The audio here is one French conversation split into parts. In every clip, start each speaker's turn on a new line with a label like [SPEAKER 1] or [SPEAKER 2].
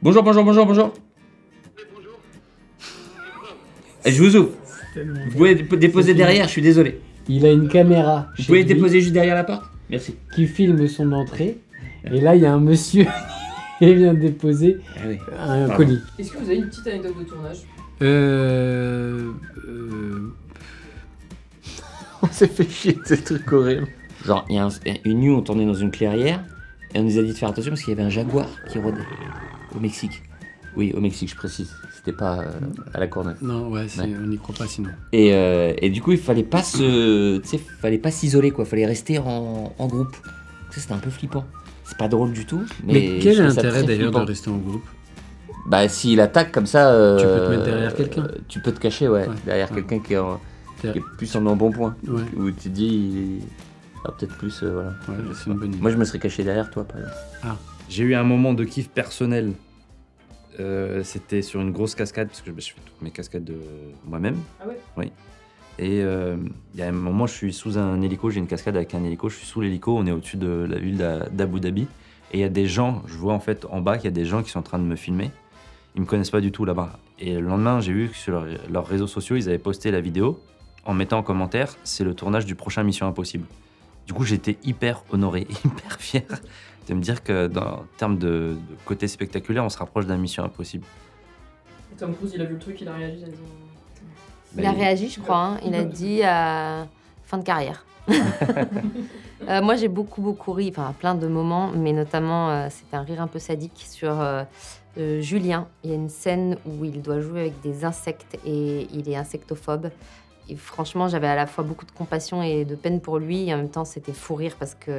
[SPEAKER 1] Bonjour, bonjour, bonjour, bonjour. Je vous ouvre. Vous pouvez déposer derrière, je suis désolé.
[SPEAKER 2] Il a une caméra
[SPEAKER 1] Vous
[SPEAKER 2] chez
[SPEAKER 1] pouvez
[SPEAKER 2] lui
[SPEAKER 1] déposer juste derrière la porte. Merci.
[SPEAKER 2] qui filme son entrée. Et là, il y a un monsieur qui vient de déposer
[SPEAKER 1] Ah oui.
[SPEAKER 2] un
[SPEAKER 1] Pardon.
[SPEAKER 2] colis.
[SPEAKER 3] Est-ce que vous avez une petite anecdote de tournage?
[SPEAKER 2] On s'est fait chier, c'est truc horrible.
[SPEAKER 1] Genre, il y a une nuit, on tournait dans une clairière et on nous a dit de faire attention parce qu'il y avait un jaguar qui rôdait au Mexique. Oui, au Mexique, je précise. C'était pas à la Courneuve.
[SPEAKER 2] Non, ouais,
[SPEAKER 1] Ouais.
[SPEAKER 2] on n'y croit pas sinon.
[SPEAKER 1] Et du coup, il fallait pas fallait pas s'isoler, quoi. Fallait rester en groupe. Ça, c'était un peu flippant. C'est pas drôle du tout.
[SPEAKER 2] Mais quel
[SPEAKER 1] je
[SPEAKER 2] est
[SPEAKER 1] trouve ça
[SPEAKER 2] l'intérêt
[SPEAKER 1] très
[SPEAKER 2] d'ailleurs de
[SPEAKER 1] flippant.
[SPEAKER 2] rester en groupe?
[SPEAKER 1] Bah, s'il attaque comme ça.
[SPEAKER 2] Tu peux te mettre derrière quelqu'un.
[SPEAKER 1] Tu peux te cacher, ouais.
[SPEAKER 2] Ouais.
[SPEAKER 1] Derrière
[SPEAKER 2] Ouais.
[SPEAKER 1] quelqu'un qui est plus en embonpoint.
[SPEAKER 2] Ouais,
[SPEAKER 1] Où tu te dis, il a peut-être plus. Voilà.
[SPEAKER 2] ouais,
[SPEAKER 1] Je sais
[SPEAKER 2] c'est une
[SPEAKER 1] pas.
[SPEAKER 2] bonne idée.
[SPEAKER 1] Moi, je me serais caché derrière toi, par exemple.
[SPEAKER 4] J'ai eu un moment de kiff personnel. C'était sur une grosse cascade, parce que je fais toutes mes cascades de moi-même.
[SPEAKER 3] Ah ouais?
[SPEAKER 4] Oui. Et il y a un moment, je suis sous un hélico, j'ai une cascade avec un hélico, je suis sous l'hélico, on est au-dessus de la ville d'Abu Dhabi. Et il y a des gens, je vois en fait en bas qu'il y a des gens qui sont en train de me filmer. Ils me connaissent pas du tout là-bas. Et le lendemain, j'ai vu que sur leurs réseaux sociaux, ils avaient posté la vidéo en mettant en commentaire « C'est le tournage du prochain Mission Impossible ». Du coup, j'étais hyper honoré, hyper fier de me dire que, en termes de côté spectaculaire, on se rapproche d'un Mission Impossible.
[SPEAKER 3] Et Tom Cruise, il a vu le truc, il a réagi, il a dit...
[SPEAKER 5] Il a réagi, je crois. Hein. Il a dit fin de carrière. Moi, j'ai beaucoup ri, enfin, à plein de moments, mais notamment, c'était un rire un peu sadique sur Julien. Il y a une scène où il doit jouer avec des insectes et il est insectophobe. Et franchement, j'avais à la fois beaucoup de compassion et de peine pour lui, et en même temps, c'était fou rire parce qu'il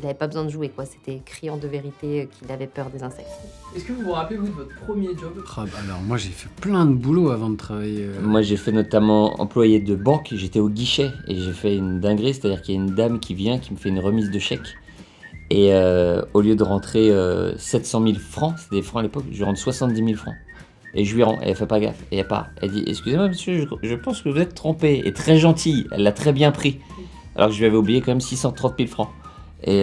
[SPEAKER 5] n'avait pas besoin de jouer, quoi. C'était criant de vérité qu'il avait peur des insectes.
[SPEAKER 3] Est-ce que vous vous rappelez, vous, de votre premier job?
[SPEAKER 2] Ah, bah alors, moi j'ai fait plein de boulot avant de travailler.
[SPEAKER 1] Moi, j'ai fait notamment employé de banque. J'étais au guichet et j'ai fait une dinguerie. C'est-à-dire qu'il y a une dame qui vient, qui me fait une remise de chèque. Et au lieu de rentrer 700 000 francs, c'était des francs à l'époque, je lui rentre 70 000 francs. Et je lui rends, et elle fait pas gaffe. Et elle part. Elle dit, excusez-moi monsieur, je pense que vous êtes trompé. Et très gentille, elle l'a très bien pris. Alors que je lui avais oublié quand même 630 000 francs. Et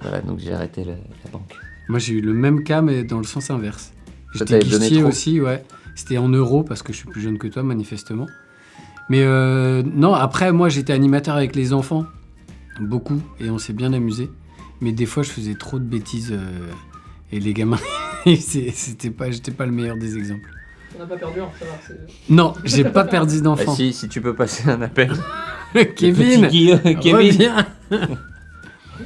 [SPEAKER 1] voilà, donc j'ai arrêté la banque.
[SPEAKER 2] Moi j'ai eu le même cas, mais dans le sens inverse.
[SPEAKER 1] Ça
[SPEAKER 2] J'étais
[SPEAKER 1] t'avait donné
[SPEAKER 2] guichetier
[SPEAKER 1] trop.
[SPEAKER 2] aussi, ouais. C'était en euros parce que je suis plus jeune que toi, manifestement. Mais non, après, moi j'étais animateur avec les enfants, beaucoup, et on s'est bien amusé. Mais des fois, je faisais trop de bêtises et les gamins, j'étais pas le meilleur des exemples.
[SPEAKER 3] On n'a pas perdu un, ça va.
[SPEAKER 2] Non, j'ai pas perdu
[SPEAKER 1] Bah,
[SPEAKER 2] d'enfant.
[SPEAKER 1] si tu peux passer un appel.
[SPEAKER 2] Kevin,
[SPEAKER 1] Petit Guillaume, Kevin,
[SPEAKER 2] reviens.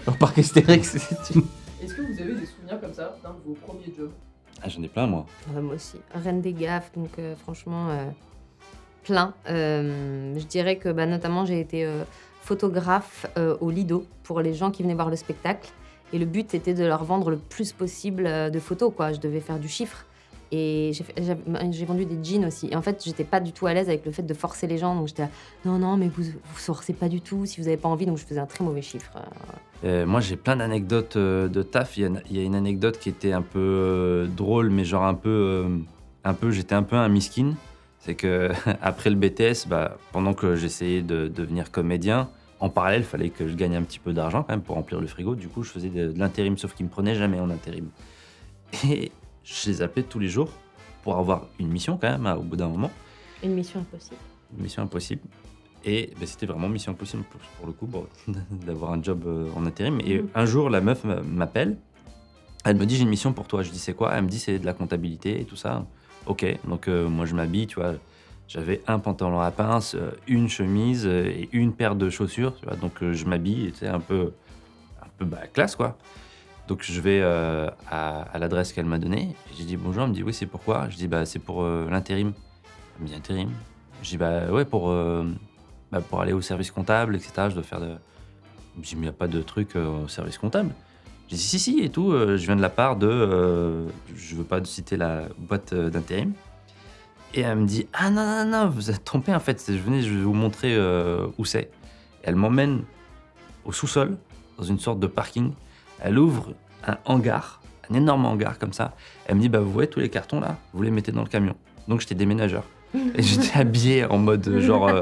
[SPEAKER 1] au parc Astérix.
[SPEAKER 3] Est-ce que vous avez des souvenirs comme ça d'un de vos premiers jobs?
[SPEAKER 4] Ah, j'en ai plein, moi.
[SPEAKER 5] Moi aussi. Reine des gaffes, donc franchement, plein. Je dirais que notamment, j'ai été photographe au Lido pour les gens qui venaient voir le spectacle. Et le but était de leur vendre le plus possible de photos, quoi. Je devais faire du chiffre. Et j'ai vendu des jeans aussi. Et en fait, j'étais pas du tout à l'aise avec le fait de forcer les gens. Donc j'étais là, non, mais vous forcez pas du tout si vous avez pas envie. Donc je faisais un très mauvais chiffre.
[SPEAKER 4] Moi, j'ai plein d'anecdotes de taf. Il y a une anecdote qui était un peu drôle, mais genre j'étais un peu un miskin. C'est que après le BTS, pendant que j'essayais de devenir comédien, en parallèle, il fallait que je gagne un petit peu d'argent quand même pour remplir le frigo. Du coup, je faisais de l'intérim, sauf qu'ils me prenaient jamais en intérim. Et je les appelais tous les jours pour avoir une mission quand même, au bout d'un moment.
[SPEAKER 5] Une mission impossible.
[SPEAKER 4] Une mission impossible. Et c'était vraiment mission impossible pour le coup, d'avoir un job en intérim. Et un jour, la meuf m'appelle. Elle me dit, j'ai une mission pour toi. Je dis, c'est quoi? Elle me dit, c'est de la comptabilité et tout ça. Ok, donc moi je m'habille, tu vois. J'avais un pantalon à pince, une chemise et une paire de chaussures, tu vois. Donc je m'habille, tu sais, un peu classe, quoi. Donc je vais à l'adresse qu'elle m'a donnée. J'ai dit bonjour, elle me dit oui, c'est pourquoi? Je dis c'est pour l'intérim. Elle me dit intérim? Je dis ouais, pour aller au service comptable, etc. Je dois faire de... Je me dis mais il n'y a pas de truc au service comptable. Je dis si et tout, je viens de la part de... je veux pas citer la boîte d'intérim. Et elle me dit ah non, vous êtes trompé en fait, je vais vous montrer où c'est. Et elle m'emmène au sous-sol, dans une sorte de parking. Elle ouvre un hangar, un énorme hangar comme ça. Elle me dit, vous voyez tous les cartons là, vous les mettez dans le camion. Donc j'étais déménageur. Et j'étais habillé en mode genre.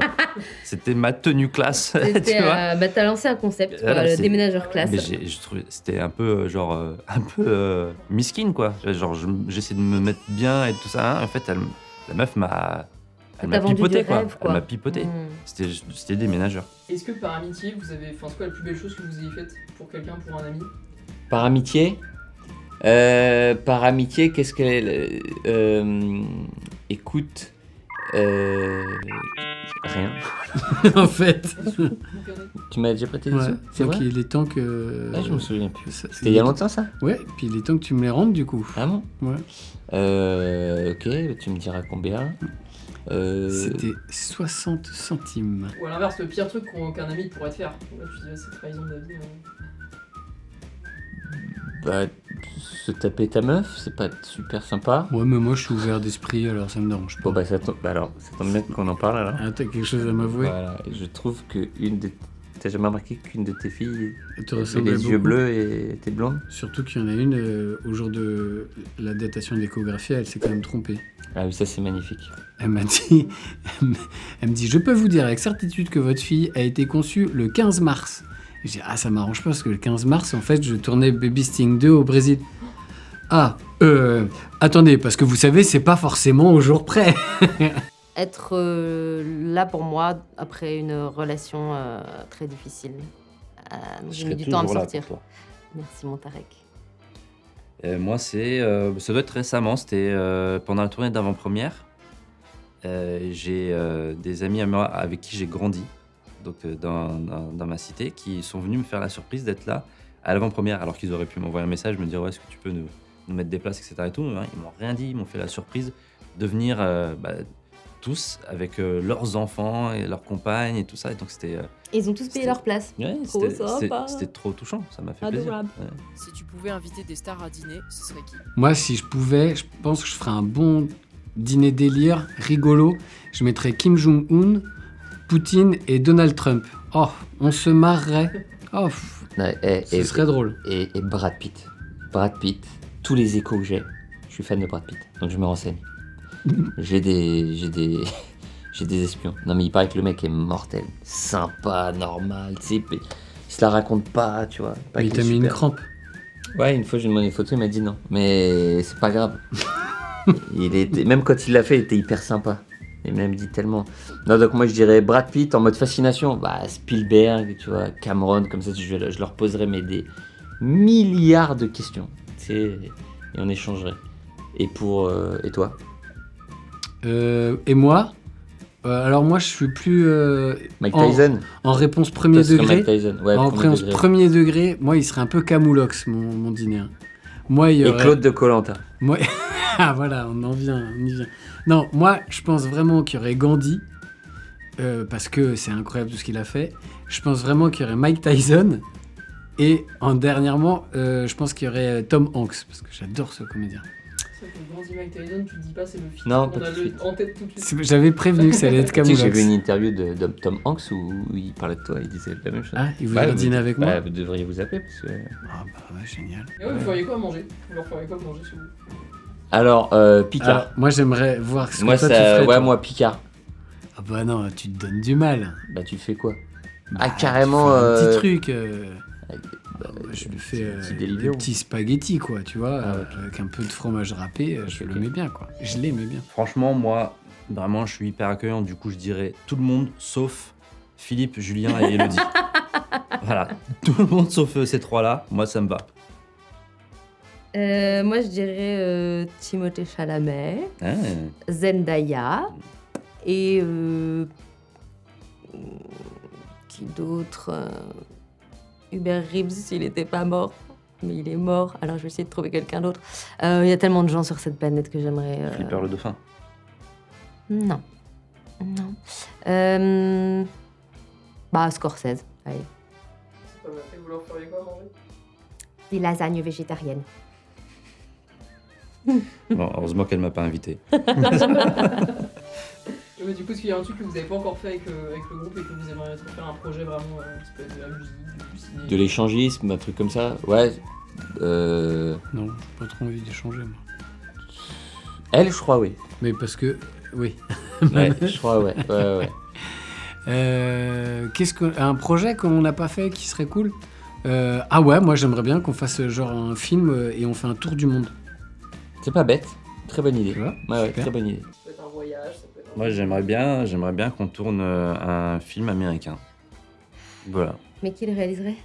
[SPEAKER 4] C'était ma tenue classe. tu vois.
[SPEAKER 5] T'as lancé un concept, quoi,
[SPEAKER 4] Voilà,
[SPEAKER 5] le
[SPEAKER 4] c'est-
[SPEAKER 5] déménageur classe.
[SPEAKER 4] Mais je trouvais c'était un peu miskin quoi. Genre j'essaie de me mettre bien et tout ça. Hein. En fait, la meuf elle
[SPEAKER 5] t'a
[SPEAKER 4] m'a
[SPEAKER 5] vendu
[SPEAKER 4] pipoté
[SPEAKER 5] du
[SPEAKER 4] quoi.
[SPEAKER 5] rêve, quoi.
[SPEAKER 4] Elle m'a pipoté.
[SPEAKER 5] Mm.
[SPEAKER 4] C'était des ménageurs.
[SPEAKER 3] Est-ce que par amitié, vous avez. Enfin, c'est quoi la plus belle chose que vous ayez faite pour quelqu'un, pour un ami?
[SPEAKER 1] Par amitié qu'est-ce qu'elle est écoute, rien.
[SPEAKER 2] En fait.
[SPEAKER 1] Tu m'as déjà prêté des
[SPEAKER 2] Ouais.
[SPEAKER 1] sous? C'est
[SPEAKER 2] Donc
[SPEAKER 1] vrai?
[SPEAKER 2] il est temps que.
[SPEAKER 1] Ah, je me souviens plus.
[SPEAKER 2] Ça-
[SPEAKER 1] C'était il y a longtemps ça?
[SPEAKER 2] Ouais, puis il est temps que tu me les rendes du coup.
[SPEAKER 1] Ah bon?
[SPEAKER 2] Ouais.
[SPEAKER 1] Ok, tu me diras combien.
[SPEAKER 2] C'était 60 centimes.
[SPEAKER 3] Ou à l'inverse, le pire truc qu'un ami pourrait te faire. Là, tu dis, c'est trahison de la vie.
[SPEAKER 1] Bah, se taper ta meuf, c'est pas super sympa.
[SPEAKER 2] Ouais, mais moi je suis ouvert d'esprit, alors ça me dérange pas.
[SPEAKER 1] Bon bah ça tombe bien qu'on en parle alors.
[SPEAKER 2] Ah, t'as quelque chose à m'avouer?
[SPEAKER 1] Voilà, et je trouve que t'as jamais remarqué qu'une de tes filles
[SPEAKER 2] Elle te
[SPEAKER 1] avait
[SPEAKER 2] ressemble
[SPEAKER 1] les yeux
[SPEAKER 2] beaucoup.
[SPEAKER 1] bleus et était blonde?
[SPEAKER 2] Surtout qu'il y en a une, au jour de la datation d'échographie, elle s'est quand même trompée.
[SPEAKER 1] Ah oui, ça c'est magnifique.
[SPEAKER 2] Elle m'a dit, elle me dit, je peux vous dire avec certitude que votre fille a été conçue le 15 mars. Et j'ai dit, ah ça m'arrange pas parce que le 15 mars, en fait, je tournais Baby Sting 2 au Brésil. Ah, attendez, parce que vous savez, c'est pas forcément au jour près.
[SPEAKER 5] Être là pour moi après une relation très difficile. J'ai mis du temps à me sortir. Merci mon Tarek.
[SPEAKER 4] Moi, ça doit être récemment, c'était pendant la tournée d'avant-première. J'ai des amis à moi avec qui j'ai grandi, donc dans ma cité, qui sont venus me faire la surprise d'être là à l'avant-première, alors qu'ils auraient pu m'envoyer un message, me dire ouais, est-ce que tu peux nous mettre des places, etc. et tout. Mais, ils m'ont rien dit, ils m'ont fait la surprise de venir tous avec leurs enfants et leurs compagnes et tout ça. Et donc c'était
[SPEAKER 5] Ils ont tous payé
[SPEAKER 4] C'était-
[SPEAKER 5] leur place.
[SPEAKER 4] ouais,
[SPEAKER 5] Trop sympa.
[SPEAKER 4] c'était trop touchant, ça m'a fait plaisir.
[SPEAKER 5] Adorable.
[SPEAKER 4] Ouais.
[SPEAKER 3] Si tu pouvais inviter des stars à dîner, ce serait qui?
[SPEAKER 2] Moi, si je pouvais, je pense que je ferais un bon dîner délire, rigolo. Je mettrais Kim Jong-un, Poutine et Donald Trump. Oh, on se marrerait. Oh,
[SPEAKER 1] Ouais,
[SPEAKER 2] ce serait drôle.
[SPEAKER 1] et Brad Pitt. Brad Pitt, tous les échos que j'ai, je suis fan de Brad Pitt, donc je me renseigne. j'ai des espions. Non mais il paraît que le mec est mortel, sympa, normal, tu sais, il se la raconte pas, tu vois. Pas
[SPEAKER 2] Mais il
[SPEAKER 1] qu'il
[SPEAKER 2] t'a
[SPEAKER 1] est
[SPEAKER 2] mis une
[SPEAKER 1] super.
[SPEAKER 2] crampe.
[SPEAKER 1] Ouais, une fois j'ai demandé une photo, il m'a dit non, mais c'est pas grave. Même quand il l'a fait, il était hyper sympa. Il m'a même dit tellement. Non, donc moi je dirais Brad Pitt en mode fascination. Bah, Spielberg, tu vois, Cameron, comme ça je leur poserais des milliards de questions. Tu sais, et on échangerait. Et toi?
[SPEAKER 2] Et moi alors moi, je suis plus
[SPEAKER 1] Mike Tyson?
[SPEAKER 2] en réponse premier
[SPEAKER 1] Toi, ce serait
[SPEAKER 2] degré.
[SPEAKER 1] Mike Tyson. Ouais,
[SPEAKER 2] En
[SPEAKER 1] premier
[SPEAKER 2] réponse
[SPEAKER 1] degré.
[SPEAKER 2] premier degré, moi, il serait un peu Camoulox, mon dîner. Hein. Moi, il y
[SPEAKER 1] Et
[SPEAKER 2] aurait...
[SPEAKER 1] Claude de Koh-Lanta.
[SPEAKER 2] Moi... ah voilà, on y vient. Non, moi, je pense vraiment qu'il y aurait Gandhi, parce que c'est incroyable tout ce qu'il a fait. Je pense vraiment qu'il y aurait Mike Tyson. Et dernièrement, je pense qu'il y aurait Tom Hanks, parce que j'adore ce comédien.
[SPEAKER 3] C'est vrai que Grandi Mike Tyson, tu te dis pas c'est le film
[SPEAKER 1] Non,
[SPEAKER 3] qu'on
[SPEAKER 1] pas
[SPEAKER 3] a
[SPEAKER 1] tout de suite.
[SPEAKER 3] en tête tout de suite.
[SPEAKER 2] J'avais prévenu que ça allait être
[SPEAKER 1] Tu sais que j'ai
[SPEAKER 2] Camoulox.
[SPEAKER 1] vu une interview de Tom Hanks où il parlait de toi, il disait la même chose.
[SPEAKER 2] Ah, il voulait dîner avec moi.
[SPEAKER 1] Vous devriez vous appeler parce que...
[SPEAKER 2] Ah bah ouais, génial.
[SPEAKER 3] Et ouais, vous feriez quoi à manger? Vous leur feriez quoi à manger chez vous?
[SPEAKER 1] Alors, Picard.
[SPEAKER 2] Alors, moi, j'aimerais voir ce que
[SPEAKER 1] Moi,
[SPEAKER 2] toi, tu ferais.
[SPEAKER 1] ouais,
[SPEAKER 2] toi.
[SPEAKER 1] moi, Picard.
[SPEAKER 2] Ah bah non, tu te donnes du mal.
[SPEAKER 1] Bah, tu fais quoi?
[SPEAKER 2] Bah,
[SPEAKER 1] Ah, carrément,
[SPEAKER 2] tu fais un petit
[SPEAKER 1] euh,
[SPEAKER 2] truc.
[SPEAKER 1] Bah,
[SPEAKER 2] Je lui fais
[SPEAKER 1] petit
[SPEAKER 2] des
[SPEAKER 1] Deliveroo.
[SPEAKER 2] petits spaghettis, quoi, tu vois,
[SPEAKER 1] Ah, ok.
[SPEAKER 2] avec un peu de fromage râpé, je
[SPEAKER 1] Ok.
[SPEAKER 2] l'aimais bien, quoi. Je l'aimais bien.
[SPEAKER 4] Franchement, moi, vraiment, je suis hyper accueillant. Du coup, je dirais tout le monde sauf Philippe, Julien et Elodie. Voilà, tout le monde sauf ces trois-là. Moi, ça me va.
[SPEAKER 5] Moi, je dirais Timothée Chalamet,
[SPEAKER 4] Hein,
[SPEAKER 5] Zendaya et qui d'autre Hubert Reeves s'il n'était pas mort, mais il est mort. Alors je vais essayer de trouver quelqu'un d'autre. Il y a tellement de gens sur cette planète que j'aimerais.
[SPEAKER 4] Flipper le dauphin.
[SPEAKER 5] Non, non. Bah Scorsese. Allez.
[SPEAKER 3] C'est pas mal. Et vous leur feriez quoi à manger?
[SPEAKER 5] Des lasagnes végétariennes.
[SPEAKER 4] Bon, heureusement qu'elle m'a pas invité.
[SPEAKER 3] Mais du coup, est-ce qu'il y a un truc que vous avez pas encore fait avec le groupe et que vous aimeriez trop faire un projet vraiment, ça peut être de la musique, du ciné.
[SPEAKER 1] De l'échangisme, un truc comme ça. Ouais.
[SPEAKER 2] Non, j'ai pas trop envie d'échanger, moi.
[SPEAKER 1] Elle, je crois, oui.
[SPEAKER 2] Mais parce que, oui.
[SPEAKER 4] Ouais.
[SPEAKER 1] Je crois, ouais.
[SPEAKER 2] Un projet qu'on n'a pas fait qui serait cool. Ah ouais, moi j'aimerais bien qu'on fasse genre un film et on fait un tour du monde.
[SPEAKER 1] C'est pas bête. Très bonne idée.
[SPEAKER 2] Tu vois,
[SPEAKER 1] Ouais,
[SPEAKER 2] super.
[SPEAKER 1] très bonne idée.
[SPEAKER 3] Ça peut être un voyage, ça peut être un...
[SPEAKER 4] Moi, j'aimerais bien qu'on tourne un film américain. Voilà,
[SPEAKER 5] Mais qui le réaliserait?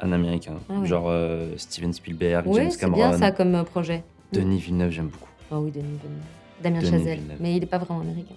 [SPEAKER 4] un américain.
[SPEAKER 5] Ah ouais.
[SPEAKER 4] Genre Steven Spielberg,
[SPEAKER 5] Ouais,
[SPEAKER 4] James
[SPEAKER 5] c'est
[SPEAKER 4] Cameron,
[SPEAKER 5] bien ça comme projet.
[SPEAKER 4] Denis Villeneuve, j'aime beaucoup.
[SPEAKER 5] Ah oui, Denis Villeneuve. Damien
[SPEAKER 4] Denis
[SPEAKER 5] Chazelle.
[SPEAKER 4] Villeneuve.
[SPEAKER 5] Mais il est pas vraiment américain.